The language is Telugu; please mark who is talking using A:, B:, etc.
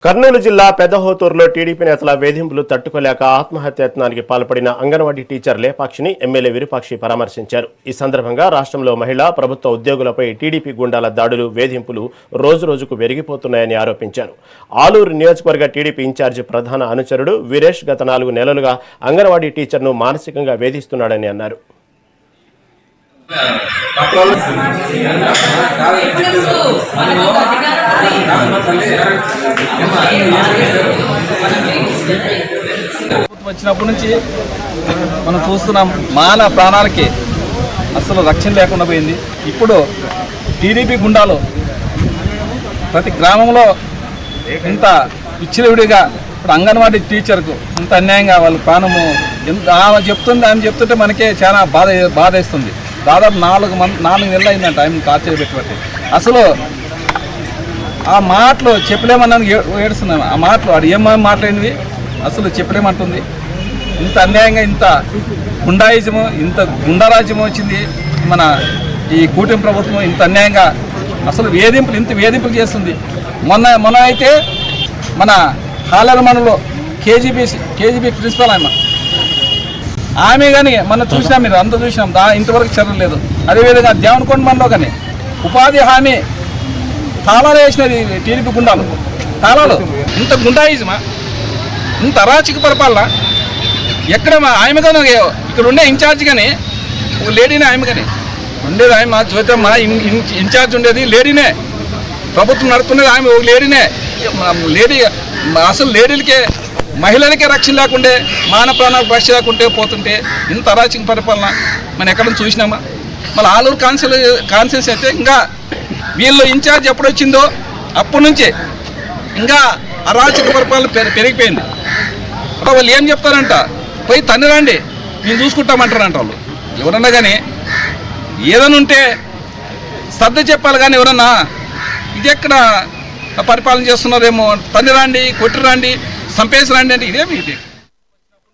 A: కర్నూలు జిల్లా పెద్దహోతూరులో టీడీపీ నేతల వేధింపులు తట్టుకోలేక ఆత్మహత్యాయత్నానికి పాల్పడిన అంగన్వాడీ టీచర్ లేపాక్షిని ఎమ్మెల్యే విరూపాక్షి పరామర్శించారు. ఈ సందర్భంగా రాష్ట్రంలో మహిళా ప్రభుత్వ ఉద్యోగులపై టీడీపీ గుండాల దాడులు, వేధింపులు రోజురోజుకు పెరిగిపోతున్నాయని ఆరోపించారు. ఆలూరు నియోజకవర్గ టీడీపీ ఇన్ఛార్జి ప్రధాన అనుచరుడు వీరేష్ గత 4 నెలలుగా అంగన్వాడీ టీచర్ను మానసికంగా వేధిస్తున్నాడని అన్నారు.
B: వచ్చినప్పటి నుంచి మనం చూస్తున్నాం, మానవ ప్రాణాలకి అసలు రక్షణ లేకుండా పోయింది. ఇప్పుడు టీడీపీ గుండాలు ప్రతి గ్రామంలో ఇంత విచ్చలవిడిగా ఇప్పుడు అంగన్వాడీ టీచర్కు ఇంత అన్యాయంగా వాళ్ళ ప్రాణము ఆమె చెప్తుంటే మనకే చాలా బాధేస్తుంది. దాదాపు 4 నెలలు అయిందంట ఆయన టార్చర్ పెట్టుబట్టి. అసలు ఆ మాటలు చెప్పలేమన్నాను, ఏడుస్తున్నాను. ఆ మాటలు అది ఏమేమి మాట్లాడినవి అసలు చెప్పలేమంటుంది. ఇంత అన్యాయంగా, ఇంత గుండాయిజము, ఇంత గుండారాజ్యము వచ్చింది మన ఈ కూటమి ప్రభుత్వం. ఇంత అన్యాయంగా అసలు ఇంత వేధింపులు చేస్తుంది. మొన్న అయితే మన హాలరమణలో కేజీబీ ప్రిన్సిపల్ ఆమె కానీ మొన్న చూసినాం, మీరు అంతా చూసినాం, ఇంతవరకు చర్యలు లేదు. అదేవిధంగా దేవనకొండ మనలో కానీ ఉపాధి హామీ తాళాలు వేసినది టీడీపీ గుండాలు. తాళాలు ఇంత గుండాయిజమా, ఇంత అరాచక పరిపాలన ఎక్కడ? ఆమె కానీ ఇక్కడ ఉండే ఇన్ఛార్జ్ కానీ ఒక లేడీనే, ఆమె కానీ ఉండేది ఆమె జ్యోతమ్మ ఇన్ఛార్జ్ ఉండేది లేడీనే, ప్రభుత్వం నడుపుతున్నది ఆమె ఒక లేడీనే. లేడీ అసలు లేడీలకే మహిళలకే రక్షణ లేకుంటే, మానవ ప్రాణాలకు రక్షణ లేకుంటే పోతుంటే ఇంత అరాచక పరిపాలన మనం ఎక్కడ చూసినామా? మళ్ళీ ఆలూరు కాన్సెన్స్ అయితే ఇంకా వీళ్ళు ఇన్ఛార్జ్ ఎప్పుడు వచ్చిందో అప్పటి నుంచే ఇంకా అరాచక పరిపాలన పెరిగిపోయింది. వాళ్ళు ఏం చెప్తారంట, పోయి తన్నిరండి మేము చూసుకుంటామంటారంట. వాళ్ళు ఎవరన్నా కానీ ఏదైనా ఉంటే శ్రద్ధ చెప్పాలి, కానీ ఎవరన్నా ఇది ఎక్కడ పరిపాలన చేస్తున్నారేమో, తన్నిరండి, కొట్టిరండి, చంపేసి రండి అంటే ఇదేమి ఇది?